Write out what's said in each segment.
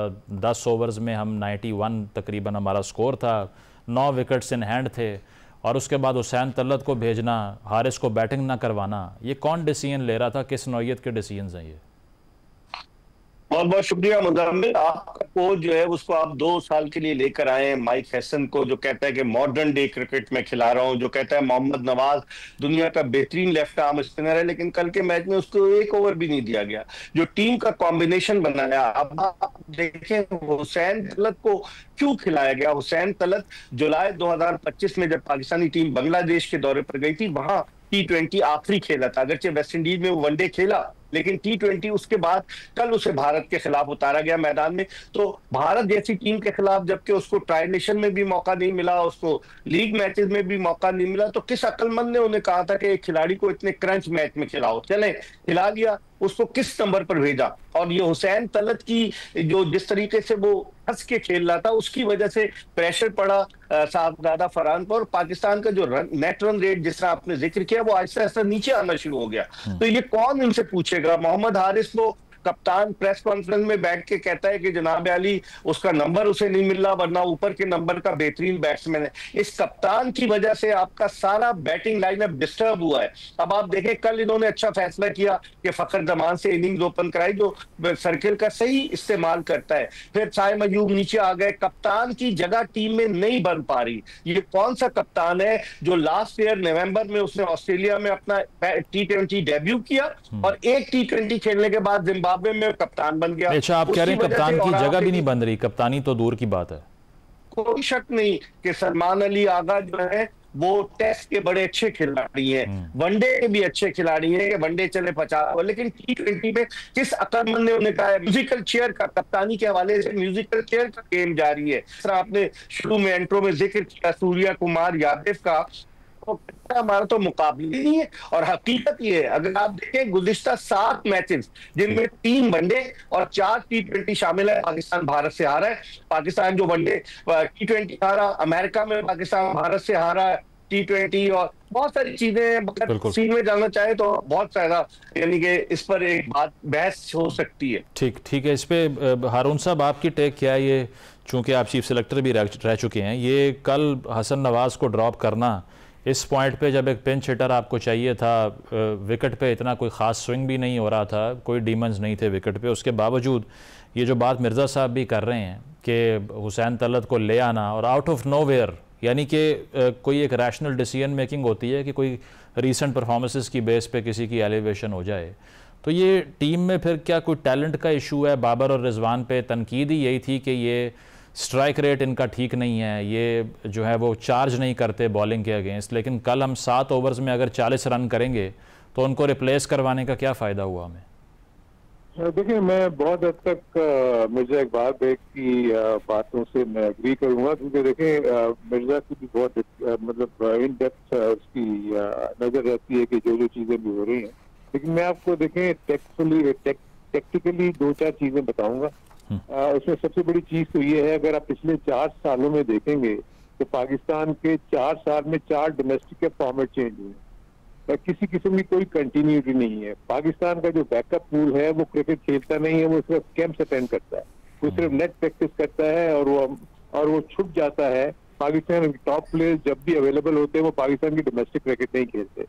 10 overs में हम 91 तकरीबन हमारा स्कोर था, 9 विकेट्स इन हैंड थे, और उसके बाद हुसैन तलत को भेजना, हारिस को बैटिंग ना करवाना, ये कौन डिसीजन ले रहा था? किस नौयत के डिसीजन हैं ये? बहुत बहुत शुक्रिया मुदम्मिल। आपका कोच जो है उसको आप 2 साल के लिए लेकर आए हैं, माइक हैसन को, जो कहता है कि मॉडर्न डे क्रिकेट में खिला रहा हूं, जो कहता है मोहम्मद नवाज दुनिया का बेहतरीन लेफ्ट आर्म स्पिनर है, लेकिन कल के मैच में उसको 1 ओवर भी नहीं दिया गया। जो टीम का कॉम्बिनेशन बनाया, अब आप देखें हुसैन तलत को क्यों खिलाया गया। हुसैन तलत जुलाई 2025 में जब पाकिस्तानी टीम बांग्लादेश के दौरे पर गई थी, वहां T20 आखिरी खेला था। अगरचे वेस्टइंडीज में वो वनडे खेला, लेकिन T20 उसके बाद कल उसे भारत के खिलाफ उतारा गया मैदान में। तो भारत जैसी टीम के खिलाफ जबकि उसको ट्राई नेशन में भी मौका नहीं मिला, उसको लीग मैचेस में भी मौका नहीं मिला, तो किस अक्लमंद ने उन्हें कहा था कि एक खिलाड़ी को इतने क्रंच मैच में खिलाओ? चले खिला लिया, उसको किस नंबर पर भेजा? और ये हुसैन तलत की जो जिस तरीके से वो हंस के खेल रहा था, उसकी वजह से प्रेशर पड़ा साहबजादा फरहान पर। पाकिस्तान का जो नेट रन रेट जिस तरह आपने जिक्र किया, वो आहिस्ता आहिस्ता नीचे आना शुरू हो गया। तो ये कौन इनसे पूछेगा? मोहम्मद हारिस को कप्तान प्रेस कॉन्फ्रेंस में बैठ के कहता है कि जनाब अली उसका नंबर उसे नहीं मिल रहा, वरना ऊपर के नंबर का बेहतरीन बैट्समैन है। इस कप्तान की वजह से आपका सारा बैटिंग लाइनअप डिस्टर्ब हुआ है। अब आप देखें, कल इन्होंने अच्छा फैसला किया कि फखर जमान से इनिंग्स ओपन कराई, जो सर्किल का सही इस्तेमाल करता है। फिर साइम अयूब नीचे आ गए, कप्तान की जगह टीम में नहीं बन पा रही। ये कौन सा कप्तान है जो लास्ट ईयर नवंबर में उसने ऑस्ट्रेलिया में अपना T20 डेब्यू किया और एक T20 खेलने के बाद जिम्बाब्वे में कप्तान बन गया। अच्छा, आप कह रहे हैं कप्तान की जगह भी नहीं बन रही? कप्तानी तो दूर की बात है। कोई शक नहीं कि सलमान अली आगा जो है वो टेस्ट के बड़े अच्छे खिलाड़ी हैं, वनडे के भी अच्छे खिलाड़ी हैं कि वनडे चले 50, लेकिन T20 में किस अक्लमंद ने उन्हें कहा है? म्यूजिकल चेयर का, कप्तानी के हवाले से म्यूजिकल चेयर का गेम जारी है। इस तरह आपने शुरू में इंट्रो में जिक्र किया सूर्या कुमार यादव का, तो हमारा तो मुकाबले नहीं है। और हकीकत ये है, अगर आप देखें गुज़िश्ता 7 मैचेस जिनमें 3 वनडे और 4 T20 शामिल है, पाकिस्तान भारत से हारा है। पाकिस्तान जो वनडे T20 हारा, अमेरिका में पाकिस्तान भारत से हारा है T20, और बहुत सारी चीजें हैं। सीन में जाना चाहे तो बहुत सारा, यानी कि इस पर एक बात बहस हो सकती है। ठीक है। इस पे हारून साहब आपकी टेक क्या है? ये चूंकि आप चीफ सेलेक्टर भी रह चुके हैं, ये कल हसन नवाज को ड्रॉप करना इस पॉइंट पे, जब एक पिंच हिटर आपको चाहिए था, विकेट पे इतना कोई ख़ास स्विंग भी नहीं हो रहा था, कोई डीमंस नहीं थे विकेट पे, उसके बावजूद ये जो बात मिर्ज़ा साहब भी कर रहे हैं कि हुसैन तलत को ले आना, और आउट ऑफ नोवेयर, यानी कि कोई एक रैशनल डिसीजन मेकिंग होती है कि कोई रीसेंट परफॉर्मेंसेस की बेस पे किसी की एलिवेशन हो जाए। तो ये टीम में फिर क्या कोई टैलेंट का इशू है? बाबर और रिजवान पे तनकीद ही यही थी कि ये स्ट्राइक रेट इनका ठीक नहीं है, ये जो है वो चार्ज नहीं करते बॉलिंग के अगेंस्ट, लेकिन कल हम 7 ओवर्स में अगर 40 रन करेंगे तो उनको रिप्लेस करवाने का क्या फ़ायदा हुआ हमें? देखिए, मैं बहुत हद तक मिर्जा इकबाल बेग की बातों से मैं एग्री करूंगा, क्योंकि देखें मिर्जा की भी बहुत मतलब इन डेप्थ उसकी नजर रहती है कि जो चीजें भी हो रही हैं। लेकिन मैं आपको देखें टेक्टिकली 2-4 चीजें बताऊंगा। उसमें सबसे बड़ी चीज तो ये है, अगर आप पिछले 4 सालों में देखेंगे तो पाकिस्तान के 4 साल में 4 डोमेस्टिक के फॉर्मेट चेंज हुए, किसी किस्म की कोई कंटिन्यूटी नहीं है। पाकिस्तान का जो बैकअप पूल है वो क्रिकेट खेलता नहीं है, वो सिर्फ कैंप्स अटेंड करता है, वो सिर्फ नेट प्रैक्टिस करता है, और वो छुट जाता है। पाकिस्तान के टॉप प्लेयर्स जब भी अवेलेबल होते हैं वो पाकिस्तान की डोमेस्टिक क्रिकेट नहीं खेलते।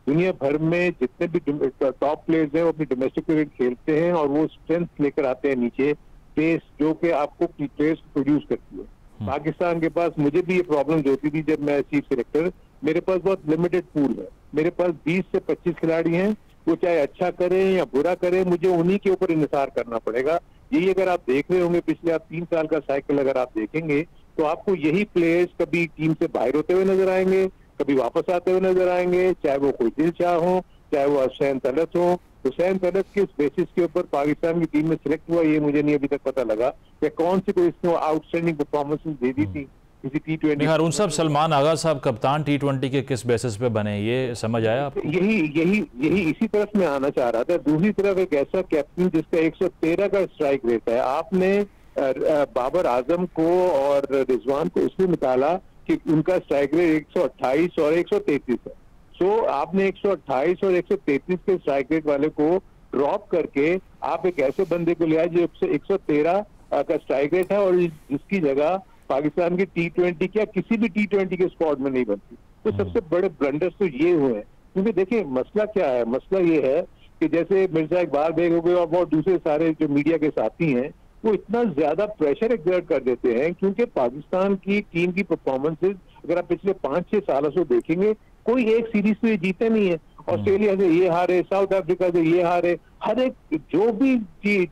दुनिया भर में जितने भी टॉप प्लेयर्स हैं वो अपनी डोमेस्टिक क्रिकेट खेलते हैं, और वो स्ट्रेंथ लेकर आते हैं नीचे, पेस जो कि आपको प्लेयर्स प्रोड्यूस करती है। पाकिस्तान के पास, मुझे भी ये प्रॉब्लम होती थी जब मैं चीफ सेलेक्टर, मेरे पास बहुत लिमिटेड पूल है, मेरे पास 20 से 25 खिलाड़ी हैं, वो चाहे अच्छा करें या बुरा करें, मुझे उन्हीं के ऊपर इंतजार करना पड़ेगा। यही अगर आप देख रहे होंगे पिछले आप 3 साल का साइकिल अगर आप देखेंगे तो आपको यही प्लेयर्स कभी टीम से बाहर होते हुए नजर आएंगे, कभी वापस आते हुए नजर आएंगे, चाहे वो कोई दिलशाह हो, चाहे वो हुसैन तलत हो। हुसैन तलत किस बेसिस के ऊपर पाकिस्तान की टीम में सिलेक्ट हुआ, ये मुझे नहीं अभी तक पता लगा, या कौन सी कोई इसने आउटस्टैंडिंग परफॉर्मेंसेस दे दी थी किसी T20। हारून साहब, सलमान आगा साहब कप्तान T20 के किस बेसिस पे बने, ये समझ आया आपको? यही इसी तरफ मैं आना चाह रहा था। दूसरी तरफ एक ऐसा कैप्टन जिसका 113 का स्ट्राइक रेट है, आपने बाबर आजम को और रिजवान को इसलिए निकाला कि उनका स्ट्राइक रेट 128 और 133 है। सो आपने 128 और 133 के स्ट्राइक रेट वाले को ड्रॉप करके आप एक ऐसे बंदे को लिया जो 113 का स्ट्राइक रेट है, और जिसकी जगह पाकिस्तान की T20 क्या किसी भी T20 के स्क्वाड में नहीं बनती। तो सबसे बड़े ब्लंडर्स तो ये हुए हैं। क्योंकि देखिए मसला क्या है, मसला ये है कि जैसे मिर्जा इकबाल बेग हो गए और बहुत दूसरे सारे जो मीडिया के साथी हैं, वो इतना ज्यादा प्रेशर एक्सर्ट कर देते हैं, क्योंकि पाकिस्तान की टीम की परफॉर्मेंसेज अगर आप पिछले 5-6 सालों से देखेंगे, कोई एक सीरीज तो ये जीते नहीं है। ऑस्ट्रेलिया से ये हारे, साउथ अफ्रीका से ये हारे, हर एक जो भी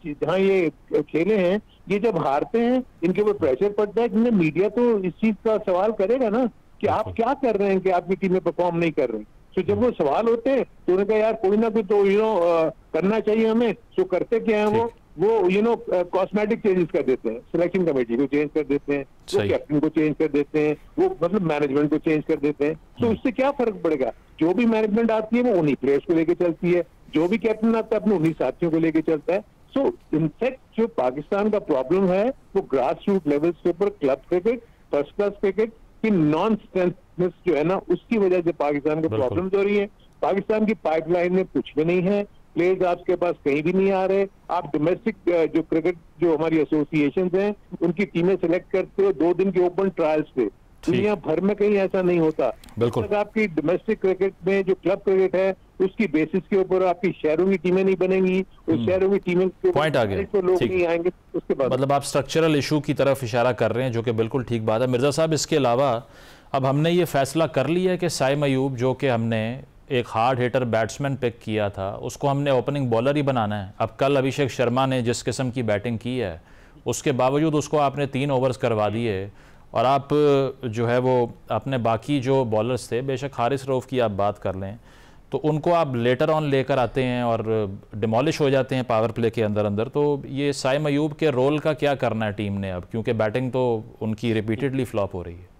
जहाँ ये खेले हैं, ये जब हारते हैं इनके ऊपर प्रेशर पड़ता है, क्योंकि मीडिया तो इस चीज का सवाल करेगा ना कि आप क्या कर रहे हैं कि आपकी टीमें परफॉर्म नहीं कर रही। तो जब वो सवाल होते हैं तो उन्होंने कहा यार कोई ना कोई तो करना चाहिए हमें। तो करते क्या है वो कॉस्मेटिक चेंजेस कर देते हैं, सिलेक्शन कमेटी को चेंज कर देते हैं, वो कैप्टन को चेंज कर देते हैं, वो मतलब मैनेजमेंट को चेंज कर देते हैं। तो इससे क्या फर्क पड़ेगा? जो भी मैनेजमेंट आती है वो उन्हीं प्लेयर्स को लेकर चलती है, जो भी कैप्टन आता है अपने उन्हीं साथियों को लेकर चलता है। सो इनफैक्ट जो पाकिस्तान का प्रॉब्लम है वो ग्रास रूट लेवल्स के ऊपर club cricket, first class cricket की नॉन स्ट्रेंथनेस जो है ना, उसकी वजह से पाकिस्तान को प्रॉब्लम्स हो रही है। पाकिस्तान की पाइपलाइन में कुछ भी नहीं है, प्लेयर्स आपके पास कहीं भी नहीं आ रहे। आप डोमेस्टिक जो क्रिकेट जो हमारी एसोसिएशन हैं उनकी टीमें सेलेक्ट करते हो 2 दिन के ओपन ट्रायल्स पे, दुनिया भर में कहीं ऐसा नहीं होता। बिल्कुल आपकी डोमेस्टिक क्रिकेट में जो क्लब क्रिकेट है उसकी बेसिस के ऊपर आपकी शहरों की टीमें नहीं बनेंगी, उस शहरों की टीमें के पॉइंट आ गया तो लोग नहीं आएंगे। उसके बाद मतलब आप स्ट्रक्चरल इशू की तरफ इशारा कर रहे हैं, जो कि बिल्कुल ठीक बात है। मिर्जा साहब, इसके अलावा अब हमने ये फैसला कर लिया है कि साइम अयूब, जो कि हमने एक हार्ड हिटर बैट्समैन पिक किया था, उसको हमने ओपनिंग बॉलर ही बनाना है। अब कल अभिषेक शर्मा ने जिस किस्म की बैटिंग की है, उसके बावजूद उसको आपने 3 ओवर्स करवा दिए, और आप जो है वो अपने बाकी जो बॉलर्स थे, बेशक हारिस रऊफ की आप बात कर लें, तो उनको आप लेटर ऑन लेकर आते हैं और डिमोलिश हो जाते हैं पावर प्ले के अंदर अंदर। तो ये साइम अयूब के रोल का क्या करना है टीम ने अब, क्योंकि बैटिंग तो उनकी रिपीटेडली फ्लॉप हो रही है।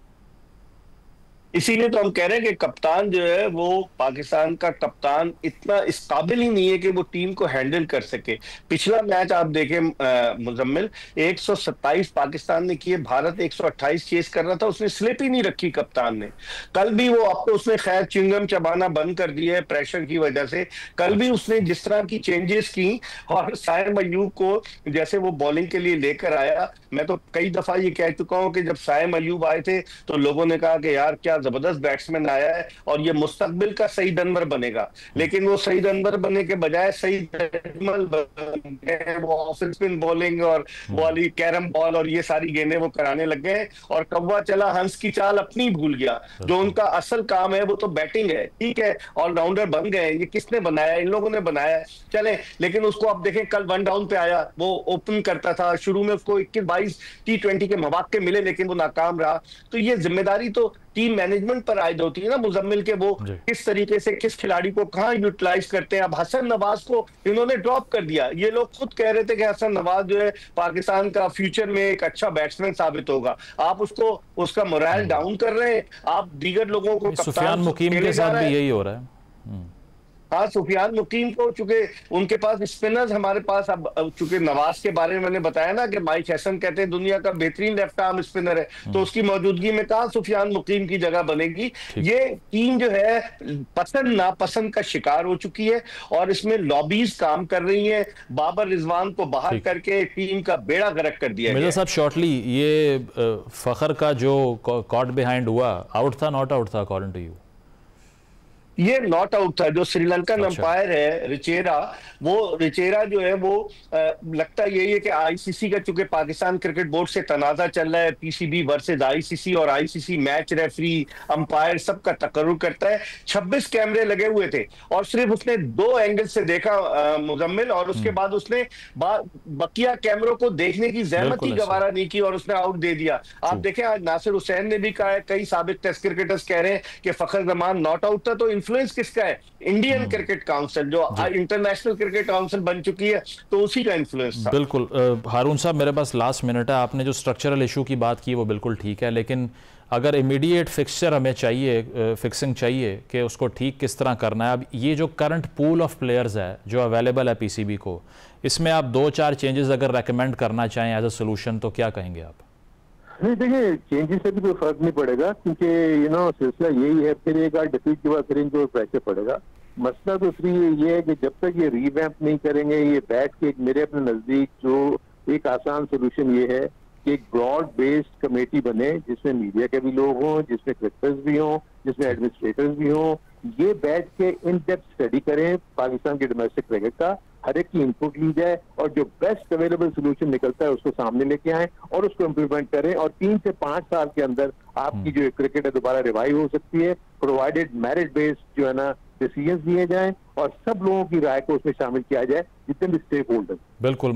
इसीलिए तो हम कह रहे हैं कि कप्तान जो है वो पाकिस्तान का कप्तान इतना इस काबिल ही नहीं है कि वो टीम को हैंडल कर सके। पिछला मैच आप देखें मुजम्मिल, 127 पाकिस्तान ने किए, भारत 128 चेस कर रहा था, उसने स्लिप ही नहीं रखी कप्तान ने। कल भी वो आपको उसने खैर च्युइंगम चबाना बंद कर दिया है प्रेशर की वजह से। कल भी उसने जिस तरह की चेंजेस की और साइम अयूब को जैसे वो बॉलिंग के लिए लेकर आया, मैं तो कई दफा ये कह चुका हूं कि जब साइम अयूब आए थे तो लोगों ने कहा कि यार क्या जबरदस्त बैट्समैन आया है और ये मुस्तकबिल का सही अनवर बनेगा। लेकिन वो सही अनवर बनने के बजाय सही वो ऑफ स्पिन बॉलिंग और वाली कैरम बॉल और ये सारी गेंदें वो कराने लग गए, और कौवा चला हंस की चाल अपनी भूल गया। जो उनका असल काम है वो तो बैटिंग है, ठीक है, ऑलराउंडर बन गए। ये किसने बनाया? इन लोगों ने बनाया, चले। लेकिन उसको आप देखें, कल 1 डाउन पे आया, वो ओपन करता था, शुरू में उसको 21-22 T20 के मौके मिले लेकिन वो नाकाम रहा। तो ये जिम्मेदारी तो टीम मैनेजमेंट पर आयद होती है ना मुजम्मिल के, वो किस तरीके से किस खिलाड़ी को कहां यूटिलाइज करते हैं। अब हसन नवाज को इन्होंने ड्रॉप कर दिया। ये लोग खुद कह रहे थे कि हसन नवाज जो है पाकिस्तान का फ्यूचर में एक अच्छा बैट्समैन साबित होगा, आप उसको उसका मोरल डाउन कर रहे हैं। आप दीगर लोगों को सुफियान मुकीम के साथ भी यही हो रहा है। हाँ, सुफियान मुकीम को, चूंकि उनके पास स्पिनर्स, हमारे पास अब चूंकि नवाज के बारे में मैंने बताया ना कि माइक हैसन कहते हैं दुनिया का बेहतरीन लेफ्ट आर्म स्पिनर है, तो उसकी मौजूदगी में कहाँ सुफियान मुकीम की जगह बनेगी। ये टीम जो है पसंद नापसंद का शिकार हो चुकी है और इसमें लॉबीज काम कर रही है। बाबर रिजवान को बाहर करके टीम का बेड़ा गर्क कर दिया। मिर्जा साहब, शॉर्टली, ये फखर का जो कॉट बिहाइंड हुआ, आउट था नॉट आउट था अकॉर्डिंग टू यू? ये नॉट आउट था। जो श्रीलंकन अंपायर है रिचेरा, वो रिचेरा जो है वो लगता यही है कि आईसीसी का, चूंकि पाकिस्तान क्रिकेट बोर्ड से तनाजा चल रहा है, पीसीबी वर्सेस आईसीसी, और आईसीसी मैच रेफरी अंपायर सबका तकर्रुर करता है। 26 कैमरे लगे हुए थे और सिर्फ उसने 2 एंगल से देखा मुजम्मिल, और उसके बाद उसने बकिया कैमरों को देखने की जहमत ही गवारा नहीं की और उसने आउट दे दिया। आप देखें, आज नासिर हुसैन ने भी कहा है, कई साबिक टेस्ट क्रिकेटर्स कह रहे हैं कि फखर जमान नॉट आउट था। तो इन्फ्लुएंस किसका है? इंडियन क्रिकेट काउंसिल, जो इंटरनेशनल क्रिकेट काउंसिल बन चुकी है, तो उसी का इन्फ्लुएंस था। बिल्कुल। हारून साहब, मेरे पास लास्ट मिनट है। आपने जो स्ट्रक्चरल इशू की बात की वो बिल्कुल ठीक है, लेकिन अगर इमीडिएट फिक्सचर हमें चाहिए, फिक्सिंग चाहिए कि उसको ठीक किस तरह करना है। अब ये जो करंट पूल ऑफ प्लेयर्स है जो अवेलेबल है पीसीबी को, इसमें आप 2-4 चेंजेस अगर रेकमेंड करना चाहें एज अ सोल्यूशन, तो क्या कहेंगे आप? नहीं, देखिए, चेंजेस से भी कोई फर्क नहीं पड़ेगा, क्योंकि सिलसिला यही है। फिर एक बार डिफीट के बाद फिर इनको प्रेशर पड़ेगा। मसला तो सिर्फ ये है कि जब तक ये रीवैम्प नहीं करेंगे, ये बैठ के मेरे अपने नजदीक जो एक आसान सोल्यूशन ये है कि एक ब्रॉड बेस्ड कमेटी बने जिसमें मीडिया के भी लोग हों, जिसमें क्रिकेटर्स भी हों, जिसमें एडमिनिस्ट्रेटर्स भी हों, ये बैठ के इन डेप्थ स्टडी करें पाकिस्तान के डोमेस्टिक क्रिकेट का, हर एक की इनपुट ली जाए और जो बेस्ट अवेलेबल सोल्यूशन निकलता है उसको सामने लेके आए और उसको इम्प्लीमेंट करें, और 3 से 5 साल के अंदर आपकी जो क्रिकेट है दोबारा रिवाइव हो सकती है, प्रोवाइडेड मेरिट बेस्ड जो है ना डिसीजंस लिए जाएं और सब लोगों की राय को उसमें शामिल किया जाए, जितने भी स्टेक होल्डर। बिल्कुल।